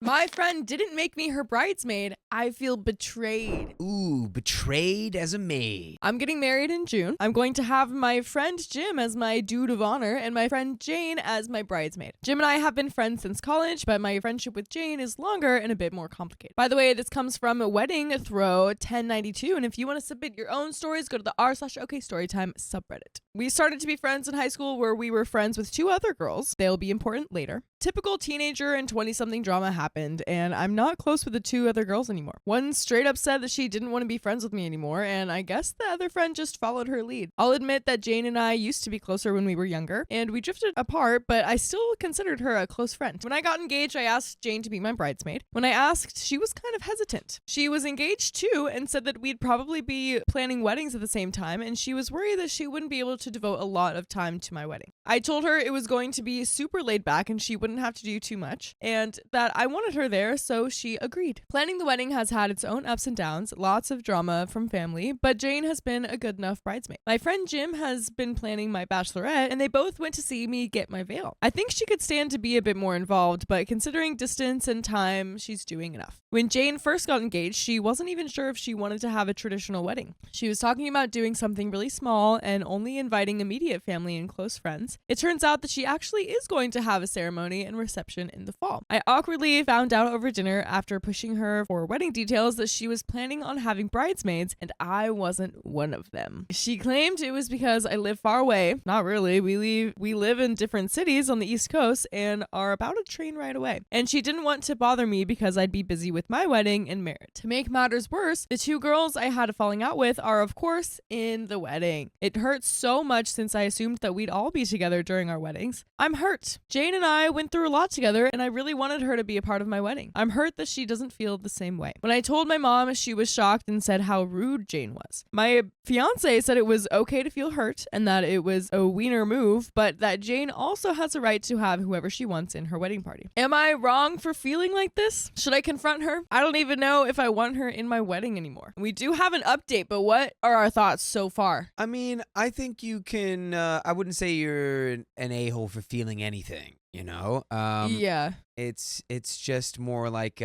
My friend didn't make me her bridesmaid. I feel betrayed. Ooh, betrayed as a maid. I'm getting married in June. I'm going to have my friend Jim as my dude of honor and my friend Jane as my bridesmaid. Jim and I have been friends since college, but my friendship with Jane is longer and a bit more complicated. By the way, this comes from Wedding Throw 1092, and if you want to submit your own stories, go to the r/OKStorytime subreddit. We started to be friends in high school where we were friends with two other girls. They'll be important later. Typical teenager and 20-something drama happened, and I'm not close with the two other girls anymore. One straight up said that she didn't want to be friends with me anymore, and I guess the other friend just followed her lead. I'll admit that Jane and I used to be closer when we were younger, and we drifted apart, but I still considered her a close friend. When I got engaged, I asked Jane to be my bridesmaid. When I asked, she was kind of hesitant. She was engaged too, and said that we'd probably be planning weddings at the same time, and she was worried that she wouldn't be able to devote a lot of time to my wedding. I told her it was going to be super laid back and she wouldn't have to do too much, and that I wanted her there, so she agreed. Planning the wedding has had its own ups and downs, lots of drama from family, but Jane has been a good enough bridesmaid. My friend Jim has been planning my bachelorette, and they both went to see me get my veil. I think she could stand to be a bit more involved, but considering distance and time, she's doing enough. When Jane first got engaged, she wasn't even sure if she wanted to have a traditional wedding. She was talking about doing something really small and only inviting immediate family and close friends. It turns out that she actually is going to have a ceremony and reception in the fall. I awkwardly found out over dinner after pushing her for wedding details that she was planning on having bridesmaids, and I wasn't one of them. She claimed it was because I live far away. Not really. We live in different cities on the East Coast and are about a train ride away. And she didn't want to bother me because I'd be busy with my wedding and marriage. To make matters worse, the two girls I had a falling out with are, of course, in the wedding. It hurts so much since I assumed that we'd all be together during our weddings. I'm hurt. Jane and I went through a lot together, and I really wanted her to be a part of my wedding. I'm hurt that she doesn't feel the same way. When I told my mom, she was shocked and said how rude Jane was. My fiance said it was okay to feel hurt and that it was a wiener move, but that Jane also has a right to have whoever she wants in her wedding party. Am I wrong for feeling like this? Should I confront her? I don't even know if I want her in my wedding anymore. We do have an update, but what are our thoughts so far? I mean, I think you can, I wouldn't say you're an a-hole for feeling anything, you know? Yeah. It's just more like,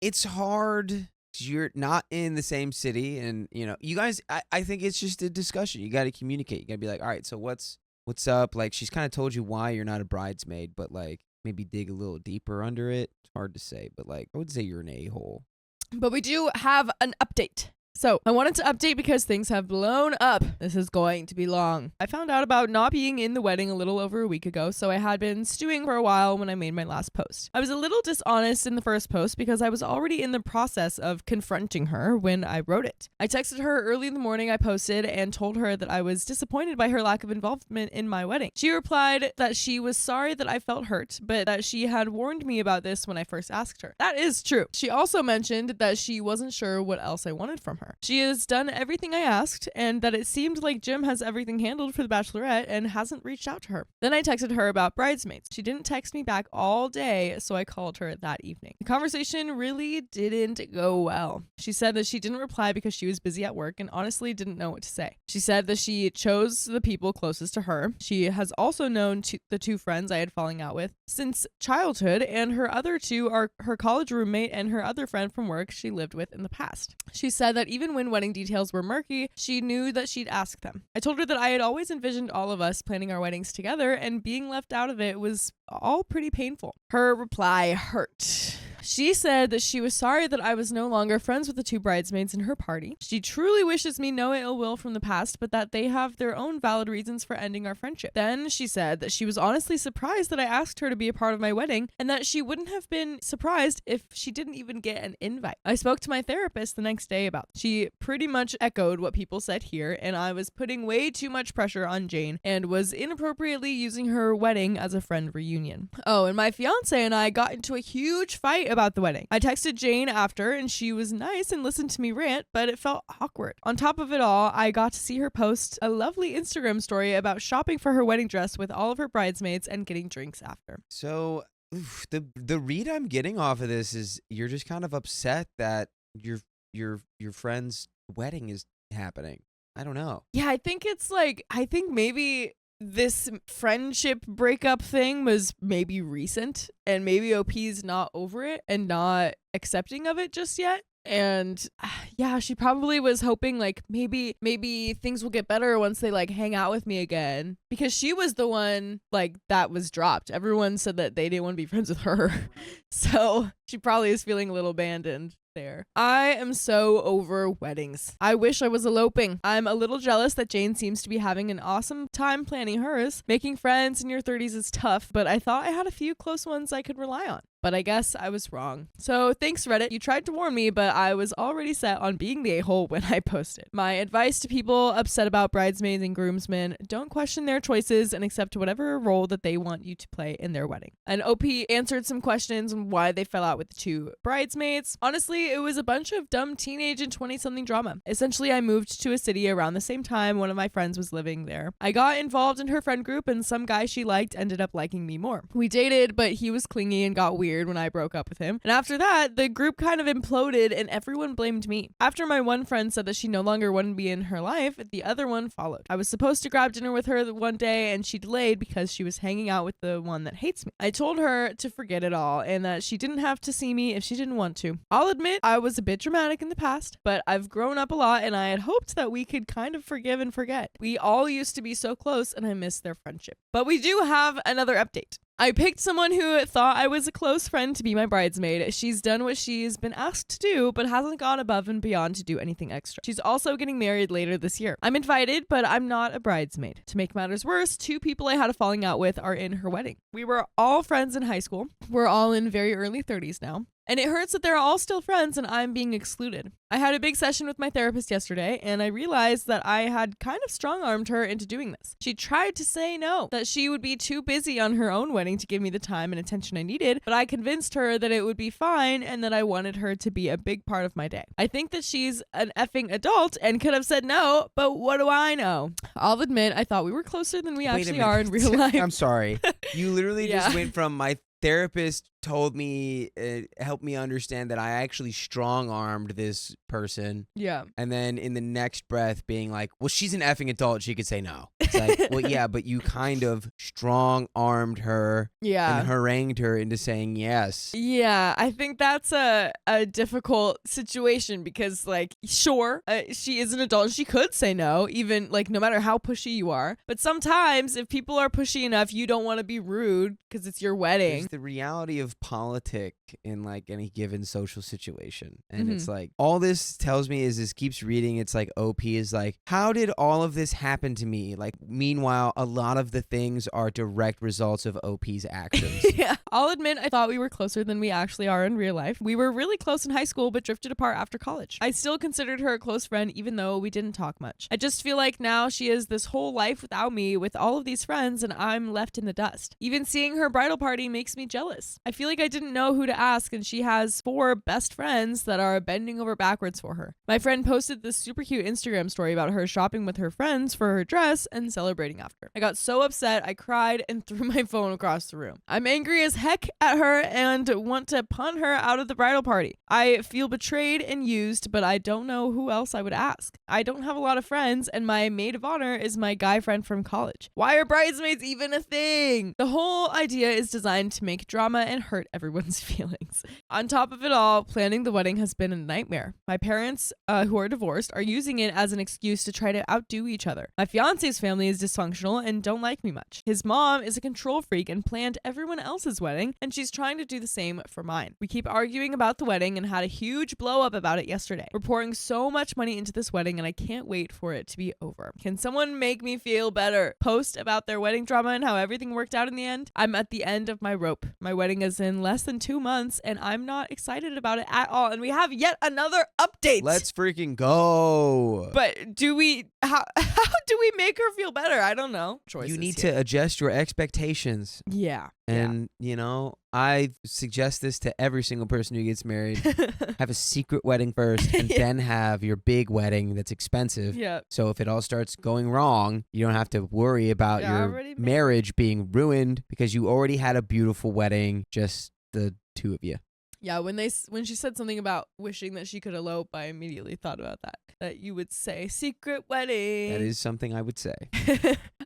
it's hard. You're not in the same city, and, you know, you guys, I think it's just a discussion. You got to communicate. You got to be like, all right, so what's up? Like, she's kind of told you why you're not a bridesmaid, but, like, maybe dig a little deeper under it. It's hard to say, but, like, I would say you're an a-hole. But we do have an update. So I wanted to update because things have blown up. This is going to be long. I found out about not being in the wedding a little over a week ago, so I had been stewing for a while when I made my last post. I was a little dishonest in the first post because I was already in the process of confronting her when I wrote it. I texted her early in the morning I posted and told her that I was disappointed by her lack of involvement in my wedding. She replied that she was sorry that I felt hurt, but that she had warned me about this when I first asked her. That is true. She also mentioned that she wasn't sure what else I wanted from her. She has done everything I asked, and that it seemed like Jim has everything handled for the bachelorette and hasn't reached out to her. Then I texted her about bridesmaids. She didn't text me back all day, so I called her that evening. The conversation really didn't go well. She said that she didn't reply because she was busy at work and honestly didn't know what to say. She said that she chose the people closest to her. She has also known the two friends I had falling out with since childhood, and her other two are her college roommate and her other friend from work she lived with in the past. She said that even when wedding details were murky, she knew that she'd ask them. I told her that I had always envisioned all of us planning our weddings together, and being left out of it was all pretty painful. Her reply hurt. She said that she was sorry that I was no longer friends with the two bridesmaids in her party. She truly wishes me no ill will from the past, but that they have their own valid reasons for ending our friendship. Then she said that she was honestly surprised that I asked her to be a part of my wedding, and that she wouldn't have been surprised if she didn't even get an invite. I spoke to my therapist the next day about it. She pretty much echoed what people said here, and I was putting way too much pressure on Jane and was inappropriately using her wedding as a friend reunion. Oh, and my fiance and I got into a huge fight about the wedding. I texted Jane after, and she was nice and listened to me rant, but it felt awkward. On top of it all, I got to see her post a lovely Instagram story about shopping for her wedding dress with all of her bridesmaids and getting drinks after. So the read I'm getting off of this is you're just kind of upset that your friend's wedding is happening. I don't know. Yeah, I think maybe this friendship breakup thing was maybe recent, and maybe OP's not over it and not accepting of it just yet. And yeah, she probably was hoping like maybe things will get better once they like hang out with me again, because she was the one like that was dropped. Everyone said that they didn't want to be friends with her. So she probably is feeling a little abandoned there. I am so over weddings. I wish I was eloping. I'm a little jealous that Jane seems to be having an awesome time planning hers. Making friends in your 30s is tough, but I thought I had a few close ones I could rely on. But I guess I was wrong. So thanks, Reddit. You tried to warn me, but I was already set on being the a-hole when I posted. My advice to people upset about bridesmaids and groomsmen: don't question their choices and accept whatever role that they want you to play in their wedding. And OP answered some questions on why they fell out with the 2 bridesmaids. Honestly, it was a bunch of dumb teenage and 20-something drama. Essentially, I moved to a city around the same time one of my friends was living there. I got involved in her friend group, and some guy she liked ended up liking me more. We dated, but he was clingy and got weird when I broke up with him. And after that, the group kind of imploded and everyone blamed me. After my one friend said that she no longer wanted to be in her life, the other one followed. I was supposed to grab dinner with her one day, and she delayed because she was hanging out with the one that hates me. I told her to forget it all and that she didn't have to see me if she didn't want to. I'll admit I was a bit dramatic in the past, but I've grown up a lot, and I had hoped that we could kind of forgive and forget. We all used to be so close, and I miss their friendship. But we do have another update. I picked someone who thought I was a close friend to be my bridesmaid. She's done what she's been asked to do, but hasn't gone above and beyond to do anything extra. She's also getting married later this year. I'm invited, but I'm not a bridesmaid. To make matters worse, 2 people I had a falling out with are in her wedding. We were all friends in high school. We're all in very early 30s now. And it hurts that they're all still friends and I'm being excluded. I had a big session with my therapist yesterday, and I realized that I had kind of strong-armed her into doing this. She tried to say no, that she would be too busy on her own wedding to give me the time and attention I needed, but I convinced her that it would be fine and that I wanted her to be a big part of my day. I think that she's an effing adult and could have said no, but what do I know? I'll admit, I thought we were closer than we actually are in real life. I'm sorry. You literally just went from my therapist told me, helped me understand that I actually strong-armed this person. Yeah. And then in the next breath being like, well, she's an effing adult. She could say no. It's like, well, yeah, but you kind of strong-armed her and harangued her into saying yes. Yeah, I think that's a difficult situation because, like, sure, she is an adult and she could say no, even, like, no matter how pushy you are. But sometimes if people are pushy enough, you don't want to be rude because it's your wedding. There's the reality of politic in like any given social situation, and it's like all this tells me is this keeps reading. It's like OP is like, how did all of this happen to me? Like, meanwhile, a lot of the things are direct results of OP's actions. Yeah, I'll admit I thought we were closer than we actually are in real life. We were really close in high school, but drifted apart after college. I still considered her a close friend, even though we didn't talk much. I just feel like now she has this whole life without me, with all of these friends, and I'm left in the dust. Even seeing her bridal party makes me jealous. I feel like I didn't know who to ask, and she has 4 best friends that are bending over backwards for her. My friend posted this super cute Instagram story about her shopping with her friends for her dress and celebrating after. I got so upset, I cried and threw my phone across the room. I'm angry as heck at her and want to punt her out of the bridal party. I feel betrayed and used, but I don't know who else I would ask. I don't have a lot of friends, and my maid of honor is my guy friend from college. Why are bridesmaids even a thing? The whole idea is designed to make drama and hurt everyone's feelings. On top of it all, planning the wedding has been a nightmare. My parents, who are divorced, are using it as an excuse to try to outdo each other. My fiance's family is dysfunctional and don't like me much. His mom is a control freak and planned everyone else's wedding, and she's trying to do the same for mine. We keep arguing about the wedding and had a huge blow up about it yesterday. We're pouring so much money into this wedding, and I can't wait for it to be over. Can someone make me feel better? Post about their wedding drama and how everything worked out in the end? I'm at the end of my rope. My wedding is in less than 2 months, and I'm not excited about it at all. And we have yet another update. Let's freaking go. But how do we make her feel better? I don't know. Choices you need here. to adjust your expectations. Yeah. And, you know, I suggest this to every single person who gets married. Have a secret wedding first and then have your big wedding that's expensive. Yeah. So if it all starts going wrong, you don't have to worry about your marriage being ruined because you already had a beautiful wedding, just the 2 of you. Yeah, when she said something about wishing that she could elope, I immediately thought about that you would say secret wedding. That is something I would say.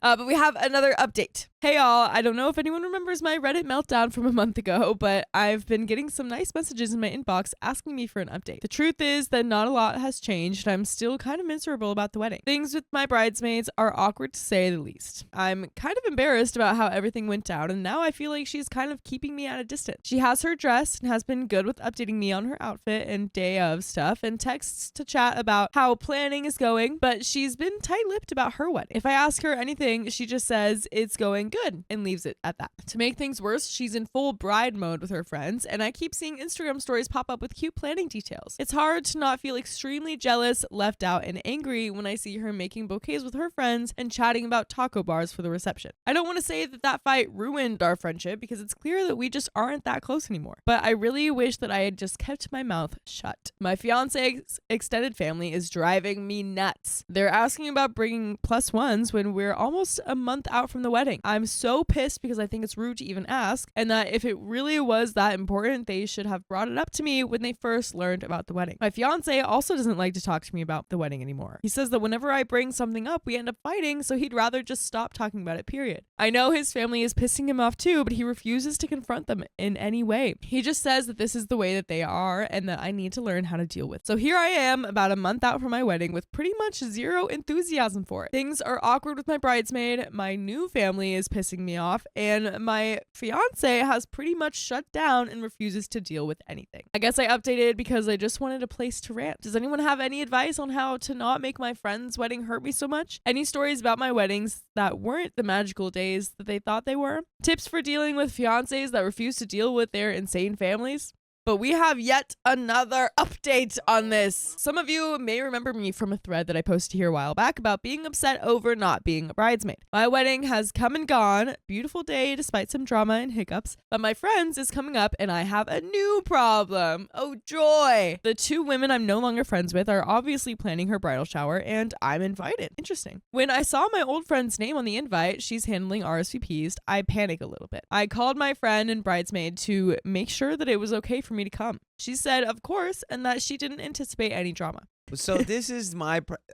But we have another update. Hey y'all, I don't know if anyone remembers my Reddit meltdown from a month ago, but I've been getting some nice messages in my inbox asking me for an update. The truth is that not a lot has changed, and I'm still kind of miserable about the wedding. Things with my bridesmaids are awkward to say the least. I'm kind of embarrassed about how everything went down, and now I feel like she's kind of keeping me at a distance. She has her dress and has been good with updating me on her outfit and day of stuff, and texts to chat about how planning is going, but she's been tight-lipped about her wedding. If I ask her anything, she just says it's going good and leaves it at that. To make things worse, she's in full bride mode with her friends, and I keep seeing Instagram stories pop up with cute planning details. It's hard to not feel extremely jealous, left out, and angry when I see her making bouquets with her friends and chatting about taco bars for the reception. I don't want to say that fight ruined our friendship because it's clear that we just aren't that close anymore, but I really wish that I had just kept my mouth shut. My fiance's extended family is driving me nuts. They're asking about bringing plus ones when we're almost a month out from the wedding. I'm so pissed because I think it's rude to even ask, and that if it really was that important, they should have brought it up to me when they first learned about the wedding. My fiance also doesn't like to talk to me about the wedding anymore. He says that whenever I bring something up, we end up fighting, so he'd rather just stop talking about it, period. I know his family is pissing him off too, but he refuses to confront them in any way. He just says that this is the way that they are and that I need to learn how to deal with. So here I am, about a month out from my wedding, with pretty much zero enthusiasm for it. Things are awkward with my bridesmaid, my new family is pissing me off, and my fiance has pretty much shut down and refuses to deal with anything. I guess I updated because I just wanted a place to rant. Does anyone have any advice on how to not make my friend's wedding hurt me so much? Any stories about my weddings that weren't the magical days that they thought they were? Tips for dealing with fiancés that refuse to deal with their insane families? But we have yet another update on this. Some of you may remember me from a thread that I posted here a while back about being upset over not being a bridesmaid. My wedding has come and gone. Beautiful day despite some drama and hiccups. But my friend's is coming up and I have a new problem. Oh joy. The two women I'm no longer friends with are obviously planning her bridal shower and I'm invited. Interesting. When I saw my old friend's name on the invite, she's handling RSVPs, I panic a little bit. I called my friend and bridesmaid to make sure that it was okay for me to come. She said, of course, and that she didn't anticipate any drama. So this is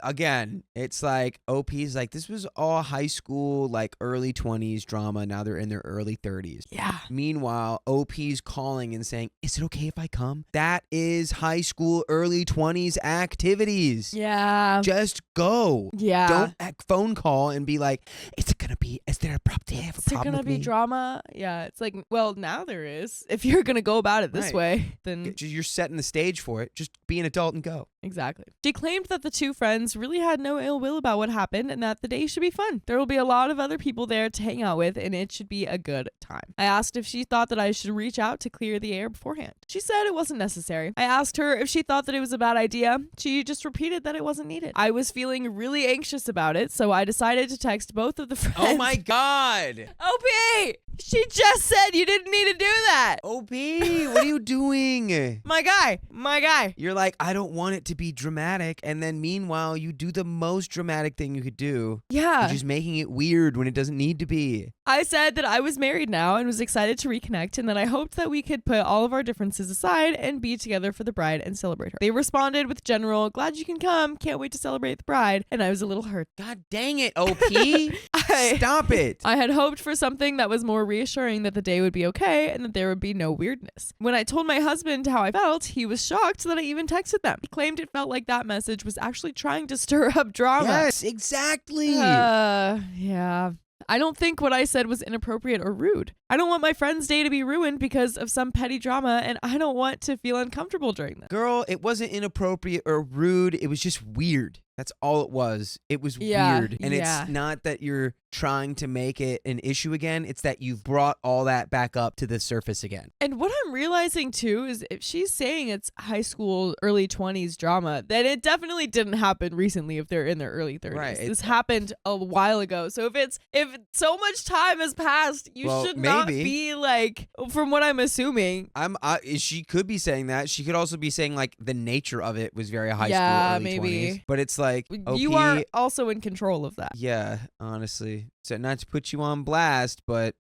again, it's like OP's like, this was all high school, like early 20s drama. Now they're in their early 30s. Yeah. Meanwhile, OP's calling and saying, is it okay if I come? That is high school, early 20s activities. Yeah. Just go. Yeah. Don't phone call and be like, is there a problem? Is there going to be drama? Yeah. It's like, well, now there is. If you're going to go about it this way, then you're setting the stage for it. Just be an adult and go. Exactly. She claimed that the two friends really had no ill will about what happened and that the day should be fun. There will be a lot of other people there to hang out with and it should be a good time. I asked if she thought that I should reach out to clear the air beforehand. She said it wasn't necessary. I asked her if she thought that it was a bad idea. She just repeated that it wasn't needed. I was feeling really anxious about it, so I decided to text both of the friends. Oh my God. OP! She just said you didn't need to do that. OP, what are you doing? My guy. You're like, I don't want it to be dramatic. And then meanwhile, you do the most dramatic thing you could do. Yeah. You're just making it weird when it doesn't need to be. I said that I was married now and was excited to reconnect and that I hoped that we could put all of our differences aside and be together for the bride and celebrate her. They responded with general, glad you can come, can't wait to celebrate the bride, and I was a little hurt. God dang it, OP. Stop it. I had hoped for something that was more reassuring that the day would be okay and that there would be no weirdness. When I told my husband how I felt, he was shocked that I even texted them. He claimed it felt like that message was actually trying to stir up drama. Yes, exactly. Yeah. I don't think what I said was inappropriate or rude. I don't want my friend's day to be ruined because of some petty drama, and I don't want to feel uncomfortable during this. Girl, it wasn't inappropriate or rude. It was just weird. That's all it was. It was weird. And it's not that you're trying to make it an issue again. It's that you've brought all that back up to the surface again. And what I'm realizing too is if she's saying it's high school, early 20s drama, then it definitely didn't happen recently if they're in their early 30s. Right. This happened a while ago. So if so much time has passed, you should not be like, from what I'm assuming. She could be saying that. She could also be saying like the nature of it was very high school, early 20s. But it's like, OP, you are also in control of that. Yeah, honestly. So not to put you on blast, but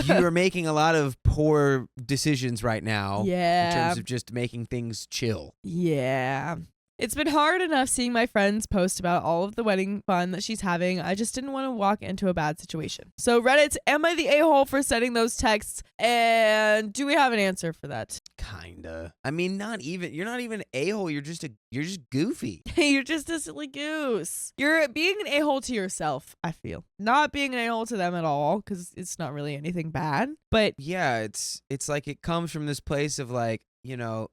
you are making a lot of poor decisions right now. Yeah. In terms of just making things chill. Yeah. It's been hard enough seeing my friends post about all of the wedding fun that she's having. I just didn't want to walk into a bad situation. So Reddit, am I the a-hole for sending those texts? And do we have an answer for that? Kinda. I mean, you're not even a-hole. You're just goofy. You're just a silly goose. You're being an a-hole to yourself, I feel. Not being an a-hole to them at all, because it's not really anything bad. But yeah, it's like it comes from this place of like, you're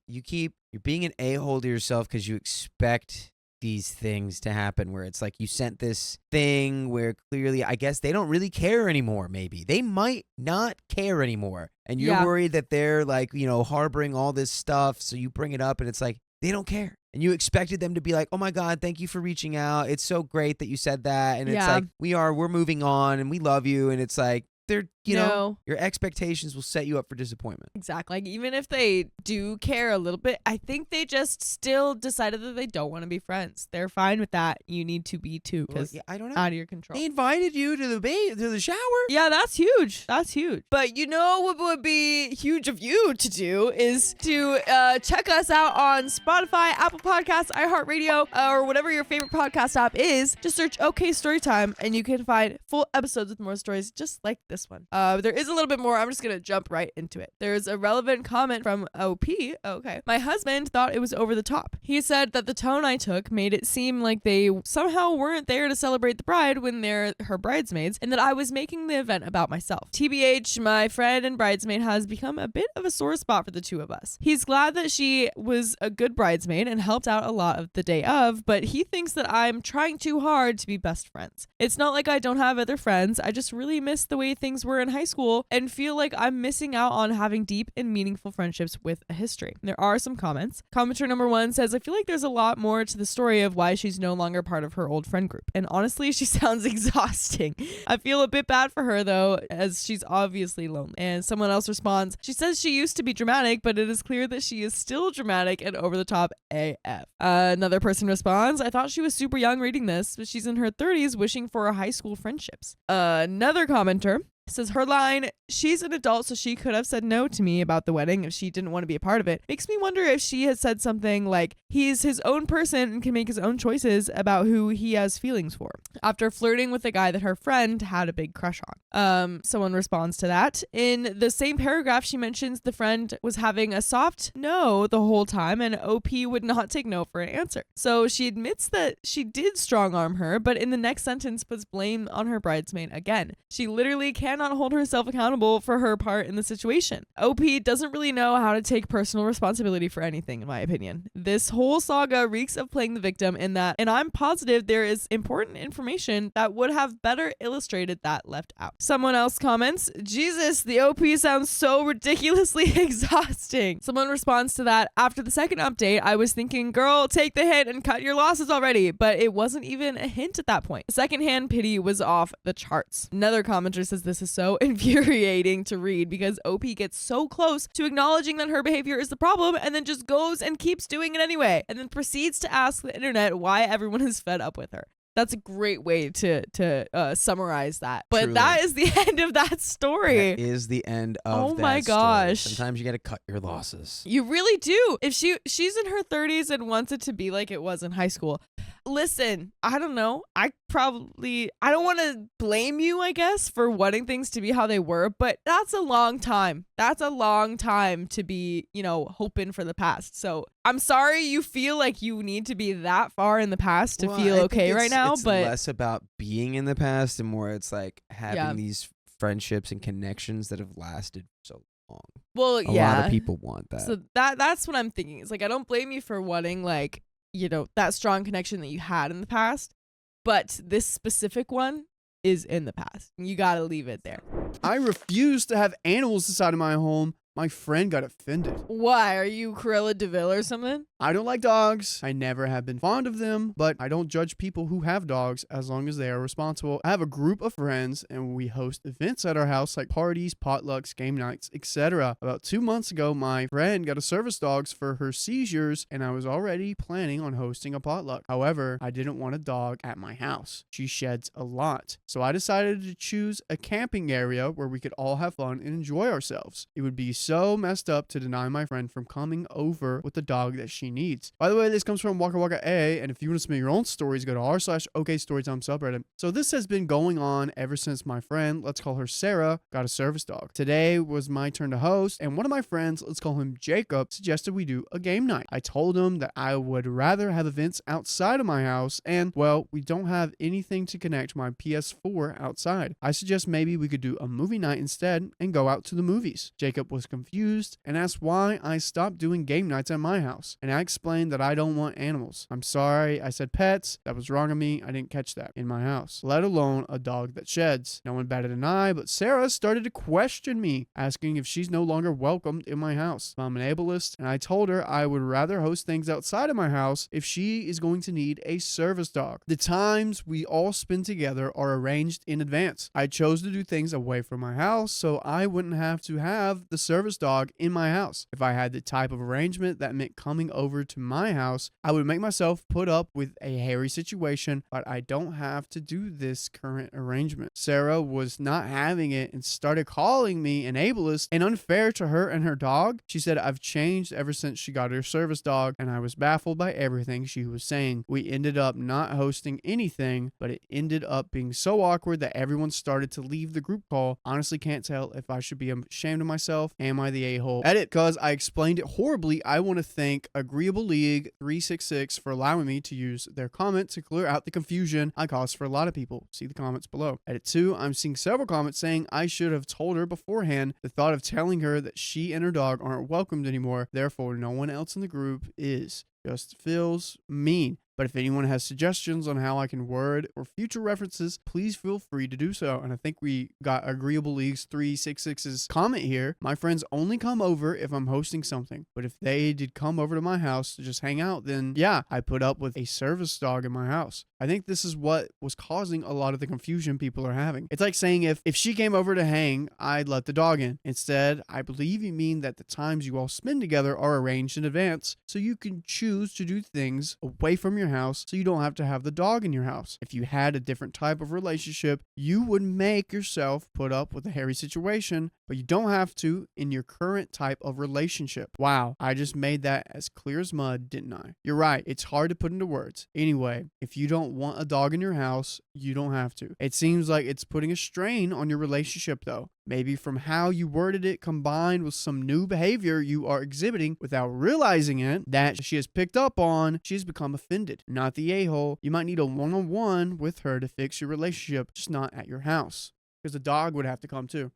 being an a-hole to yourself because you expect these things to happen, where it's like you sent this thing where clearly I guess they don't really care anymore. Maybe they might not care anymore, and you're worried that they're like, harboring all this stuff, so you bring it up and it's like they don't care, and you expected them to be like, oh my God, thank you for reaching out, it's so great that you said that, and it's like we're moving on and we love you, and it's like they're your expectations will set you up for disappointment. Exactly. Like, even if they do care a little bit, I think they just still decided that they don't want to be friends. They're fine with that. You need to be too, because I don't know. Out of your control. They invited you to the shower. Yeah, that's huge. That's huge. But what would be huge of you to do is to check us out on Spotify, Apple Podcasts, iHeartRadio, or whatever your favorite podcast app is. Just search OK Storytime, and you can find full episodes with more stories just like this one. There is a little bit more. I'm just going to jump right into it. There's a relevant comment from OP. Okay. My husband thought it was over the top. He said that the tone I took made it seem like they somehow weren't there to celebrate the bride when they're her bridesmaids, and that I was making the event about myself. TBH, my friend and bridesmaid has become a bit of a sore spot for the two of us. He's glad that she was a good bridesmaid and helped out a lot of the day of, but he thinks that I'm trying too hard to be best friends. It's not like I don't have other friends. I just really miss the way things were in high school and feel like I'm missing out on having deep and meaningful friendships with a history. There are some comments. Commenter number 1 says, I feel like there's a lot more to the story of why she's no longer part of her old friend group. And honestly, she sounds exhausting. I feel a bit bad for her though, as she's obviously lonely. And someone else responds, she says she used to be dramatic, but it is clear that she is still dramatic and over the top AF. Another person responds, I thought she was super young reading this, but she's in her 30s wishing for high school friendships. Another commenter says her line, she's an adult, so she could have said no to me about the wedding if she didn't want to be a part of it. Makes me wonder if she had said something like, he's his own person and can make his own choices about who he has feelings for, after flirting with a guy that her friend had a big crush on. Someone responds to that. In the same paragraph, she mentions the friend was having a soft no the whole time, and OP would not take no for an answer. So she admits that she did strong arm her, but in the next sentence puts blame on her bridesmaid again. She literally cannot hold herself accountable for her part in the situation. OP doesn't really know how to take personal responsibility for anything, in my opinion. This whole saga reeks of playing the victim in that, and I'm positive there is important information that would have better illustrated that left out. Someone else comments, Jesus, the OP sounds so ridiculously exhausting. Someone responds to that, after the second update, I was thinking, girl, take the hit and cut your losses already, but it wasn't even a hint at that point. Secondhand pity was off the charts. Another commenter says this is so infuriating to read because OP gets so close to acknowledging that her behavior is the problem and then just goes and keeps doing it anyway, and then proceeds to ask the internet why everyone is fed up with her. That's a great way to summarize that. But Truly. That is the end of that story. That is the end of that my gosh. story. Sometimes you got to cut your losses. You really do. If she's in her 30s and wants it to be like it was in high school. Listen, I don't know. I don't want to blame you, I guess, for wanting things to be how they were, but that's a long time. That's a long time to be, hoping for the past. So I'm sorry you feel like you need to be that far in the past to feel okay right now, it's but less about being in the past and more it's like having these friendships and connections that have lasted so long. Well, a lot of people want that. So that's what I'm thinking. It's like, I don't blame you for wanting that strong connection that you had in the past, but this specific one is in the past. You got to leave it there. I refuse to have animals inside of my home. My friend got offended. Why? Are you Cruella de Vil or something? I don't like dogs. I never have been fond of them, but I don't judge people who have dogs as long as they are responsible. I have a group of friends and we host events at our house like parties, potlucks, game nights, etc. About 2 months ago, my friend got a service dog for her seizures and I was already planning on hosting a potluck. However, I didn't want a dog at my house. She sheds a lot. So I decided to choose a camping area where we could all have fun and enjoy ourselves. It would be so messed up to deny my friend from coming over with the dog that she needs. By the way, this comes from Waka Waka A, and if you want to submit your own stories, go to r/OKStorytime subreddit. So this has been going on ever since my friend, let's call her Sarah, got a service dog. Today was my turn to host, and one of my friends, let's call him Jacob, suggested we do a game night. I told him that I would rather have events outside of my house, and well, we don't have anything to connect my PS4 outside. I suggest maybe we could do a movie night instead and go out to the movies. Jacob was confused and asked why I stopped doing game nights at my house, and I explained that I don't want animals. I'm sorry, I said pets. That was wrong of me. I didn't catch that in my house, let alone a dog that sheds. No one batted an eye, but Sarah started to question me, asking if she's no longer welcomed in my house. I'm an ableist, and I told her I would rather host things outside of my house if she is going to need a service dog. The times we all spend together are arranged in advance. I chose to do things away from my house so I wouldn't have to have the service dog in my house. If I had the type of arrangement that meant coming over to my house, I would make myself put up with a hairy situation, but I don't have to do this current arrangement. Sarah was not having it and started calling me an ableist and unfair to her and her dog. She said I've changed ever since she got her service dog, and I was baffled by everything she was saying. We ended up not hosting anything, but it ended up being so awkward that everyone started to leave the group call. Honestly, can't tell if I should be ashamed of myself. Am I the a-hole? Edit, because I explained it horribly. I want to thank Agreeable League 366 for allowing me to use their comment to clear out the confusion I caused for a lot of people. See the comments below. Edit 2, I'm seeing several comments saying I should have told her beforehand. The thought of telling her that she and her dog aren't welcomed anymore, therefore no one else in the group is, just feels mean. But if anyone has suggestions on how I can word or future references, please feel free to do so. And I think we got Agreeable Leagues 366's comment here. My friends only come over if I'm hosting something. But if they did come over to my house to just hang out, then yeah, I put up with a service dog in my house. I think this is what was causing a lot of the confusion people are having. It's like saying if she came over to hang, I'd let the dog in. Instead, I believe you mean that the times you all spend together are arranged in advance, so you can choose to do things away from your house so you don't have to have the dog in your house. If you had a different type of relationship, you would make yourself put up with a hairy situation, but you don't have to in your current type of relationship. Wow, I just made that as clear as mud, didn't I? You're right, it's hard to put into words. Anyway, if you don't want a dog in your house, you don't have to. It seems like it's putting a strain on your relationship though. Maybe from how you worded it combined with some new behavior you are exhibiting without realizing it that she has picked up on, she's become offended. Not the a-hole. You might need a one-on-one with her to fix your relationship, just not at your house. Because the dog would have to come too.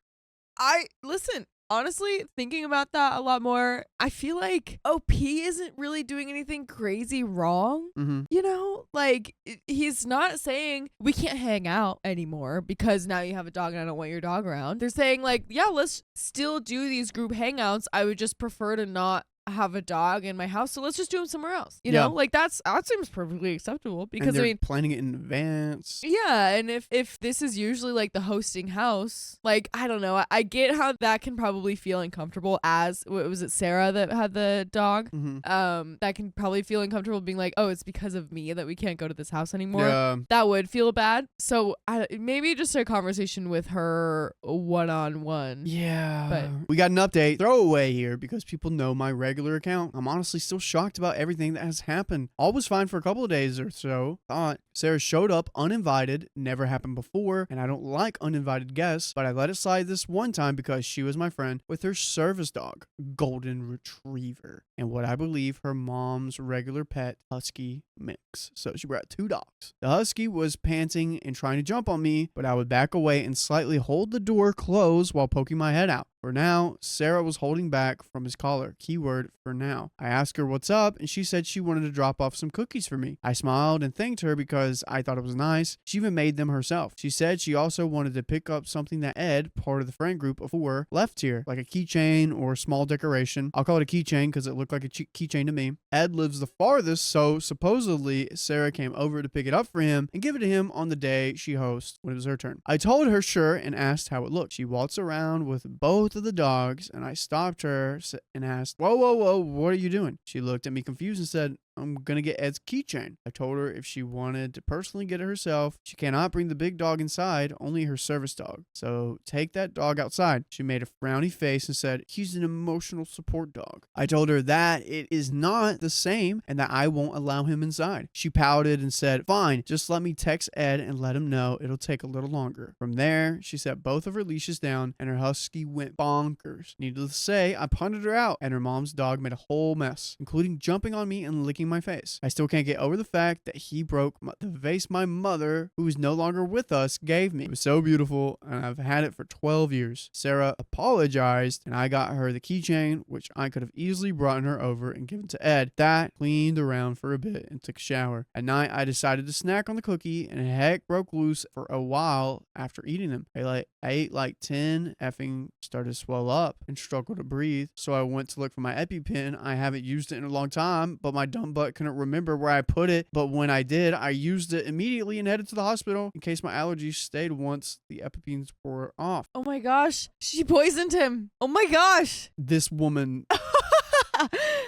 Listen, honestly, thinking about that a lot more, I feel like OP isn't really doing anything crazy wrong. You know, like he's not saying we can't hang out anymore because now you have a dog and I don't want your dog around. They're saying like, yeah, let's still do these group hangouts. I would just prefer to not have a dog in my house, so let's just do them somewhere else. You know, like that seems perfectly acceptable because I mean planning it in advance. Yeah, and if this is usually like the hosting house, like I don't know, I get how that can probably feel uncomfortable. As what was it, Sarah that had the dog? That can probably feel uncomfortable being like, oh, it's because of me that we can't go to this house anymore. Yeah. That would feel bad. So maybe just a conversation with her one-on-one. Yeah, but we got an update throwaway here because people know my regular account. I'm honestly still shocked about everything that has happened. All was fine for a couple of days or so. Thought Sarah showed up uninvited, never happened before, and I don't like uninvited guests, but I let it slide this one time because she was my friend with her service dog, golden retriever, and what I believe her mom's regular pet, husky mix. So she brought 2 dogs. The husky was panting and trying to jump on me, but I would back away and slightly hold the door closed while poking my head out. For now, Sarah was holding back from his collar. Keyword, for now. I asked her what's up, and she said she wanted to drop off some cookies for me. I smiled and thanked her because I thought it was nice. She even made them herself. She said she also wanted to pick up something that Ed, part of the friend group of 4, left here, like a keychain or a small decoration. I'll call it a keychain because it looked like a keychain to me. Ed lives the farthest, so supposedly Sarah came over to pick it up for him and give it to him on the day she hosts when it was her turn. I told her sure and asked how it looked. She waltzed around with both of the dogs, and I stopped her and asked, whoa, what are you doing? She looked at me confused and said, I'm going to get Ed's keychain. I told her if she wanted to personally get it herself, she cannot bring the big dog inside, only her service dog. So take that dog outside. She made a frowny face and said, he's an emotional support dog. I told her that it is not the same and that I won't allow him inside. She pouted and said, fine, just let me text Ed and let him know it'll take a little longer. From there, she set both of her leashes down and her husky went bonkers. Needless to say, I punted her out and her mom's dog made a whole mess, including jumping on me and licking my face. I still can't get over the fact that he broke the vase my mother, who is no longer with us, gave me. It was so beautiful and I've had it for 12 years. Sarah apologized and I got her the keychain, which I could have easily brought her over and given to Ed. That cleaned around for a bit and took a shower. At night, I decided to snack on the cookie and heck broke loose for a while after eating them. I ate like 10, effing started to swell up and struggled to breathe. So I went to look for my EpiPen. I haven't used it in a long time, but my dumb butt couldn't remember where I put it. But when I did, I used it immediately and headed to the hospital in case my allergies stayed once the EpiPens were off. Oh my gosh. She poisoned him. Oh my gosh. This woman...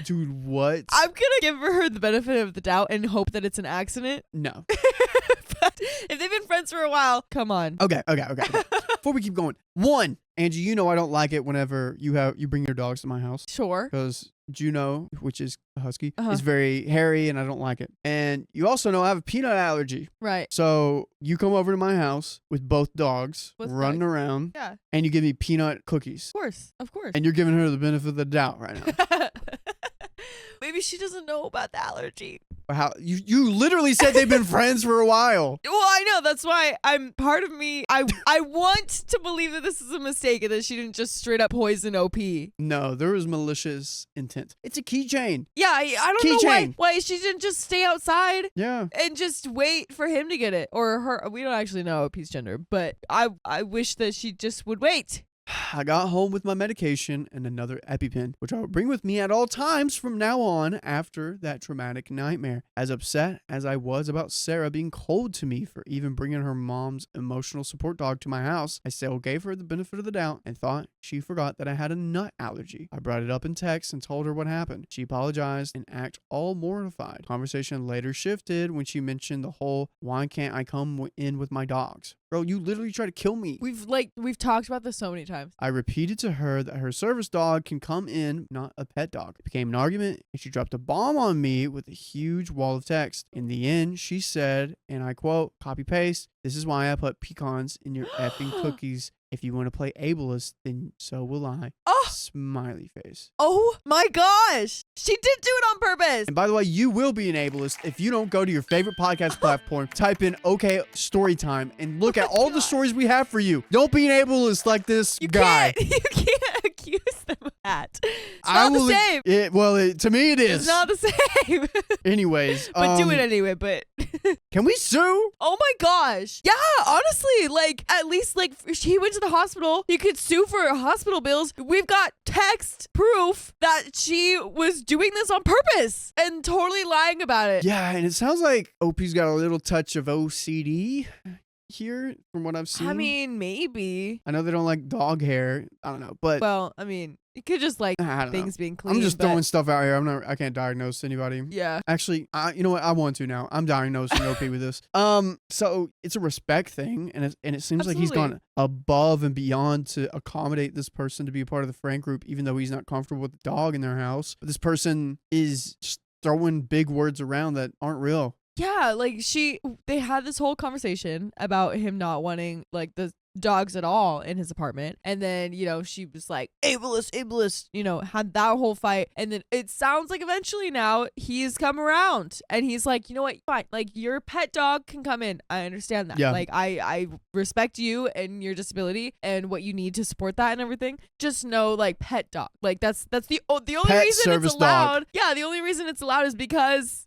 Dude, what? I'm gonna give her the benefit of the doubt and hope that it's an accident. No. But if they've been friends for a while, come on. Okay. Before we keep going, one, Angie, you know I don't like it whenever you bring your dogs to my house. Sure. Because Juno, which is a husky, is very hairy and I don't like it. And you also know I have a peanut allergy. Right. So you come over to my house with both dogs running around. Yeah. And you give me peanut cookies. Of course. And you're giving her the benefit of the doubt right now. Maybe she doesn't know about the allergy. How you literally said they've been friends for a while. Well, I know. That's why I'm part of me. I want to believe that this is a mistake and that she didn't just straight up poison OP. No, there was malicious intent. It's a keychain. Yeah, I don't know why she didn't just stay outside. Yeah. And just wait for him to get it or her. We don't actually know OP's gender, but I wish that she just would wait. I got home with my medication and another EpiPen, which I will bring with me at all times from now on after that traumatic nightmare. As upset as I was about Sarah being cold to me for even bringing her mom's emotional support dog to my house, I still gave her the benefit of the doubt and thought she forgot that I had a nut allergy. I brought it up in text and told her what happened. She apologized and acted all mortified. Conversation later shifted when she mentioned the whole, why can't I come in with my dogs? Bro, you literally tried to kill me. We've talked about this so many times. I repeated to her that her service dog can come in, not a pet dog. It became an argument, and she dropped a bomb on me with a huge wall of text. In the end, she said, and I quote, copy paste, this is why I put pecans in your effing cookies. If you want to play ableist, then so will I. Oh! Smiley face. Oh my gosh. She did do it on purpose. And by the way, you will be an ableist if you don't go to your favorite podcast platform, type in OK Storytime, and look at all the stories we have for you. Don't be an ableist like this guy. You can't accuse them of that. It's not the same. To me it is. It's not the same. Anyways. But do it anyway, but... Can we sue? Oh my gosh. Yeah, honestly, like, at least, like, he went to the hospital. He could sue for hospital bills. We've got text proof that she was doing this on purpose and totally lying about it. Yeah, and it sounds like OP's got a little touch of OCD here from what I've seen. I mean, maybe. I know they don't like dog hair. I don't know, but... Well, I mean... You could just like things being clean. I'm just throwing stuff out here. I can't diagnose anybody. Yeah. Actually, you know what? I want to now. I'm diagnosing OP with this. So it's a respect thing, and it seems like he's gone above and beyond to accommodate this person to be a part of the friend group, even though he's not comfortable with the dog in their house. But this person is just throwing big words around that aren't real. Yeah, like they had this whole conversation about him not wanting like the dogs at all in his apartment, and then she was like ableist, had that whole fight, and then it sounds like eventually now he's come around and he's like, you know what, fine, like your pet dog can come in, I understand that. Like I respect you and your disability and what you need to support that and everything, just know like pet dog, like that's the only pet reason it's allowed dog. Yeah, the only reason it's allowed is because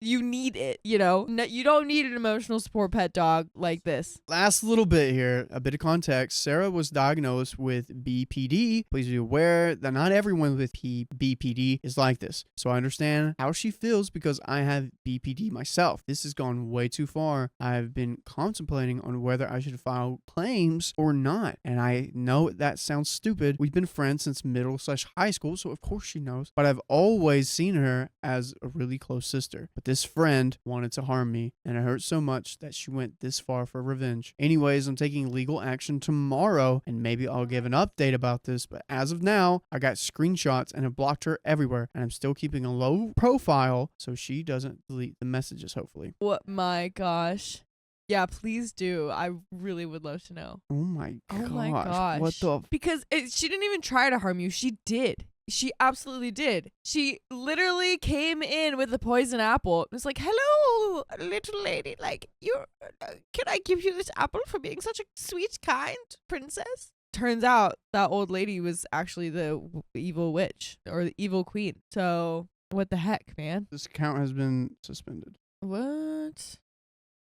you need it, you don't need an emotional support pet dog like this. Last little bit here, a bit of context. Sarah was diagnosed with BPD. Please be aware that not everyone with BPD is like this. So I understand how she feels because I have BPD myself. This has gone way too far. I've been contemplating on whether I should file claims or not. And I know that sounds stupid. We've been friends since middle/high school, so of course she knows. But I've always seen her as a really close sister. But this friend wanted to harm me, and it hurt so much that she went this far for revenge. Anyways, I'm taking legal action tomorrow, and maybe I'll give an update about this, but as of now, I got screenshots and have blocked her everywhere, and I'm still keeping a low profile so she doesn't delete the messages, hopefully. What my gosh. Yeah, please do. I really would love to know. Oh my gosh. Oh my gosh. What the? Because she didn't even try to harm you. She did. She absolutely did. She literally came in with the poison apple. It was like, hello, little lady. Like, can I give you this apple for being such a sweet, kind princess? Turns out that old lady was actually the evil witch or the evil queen. So what the heck, man? This account has been suspended. What?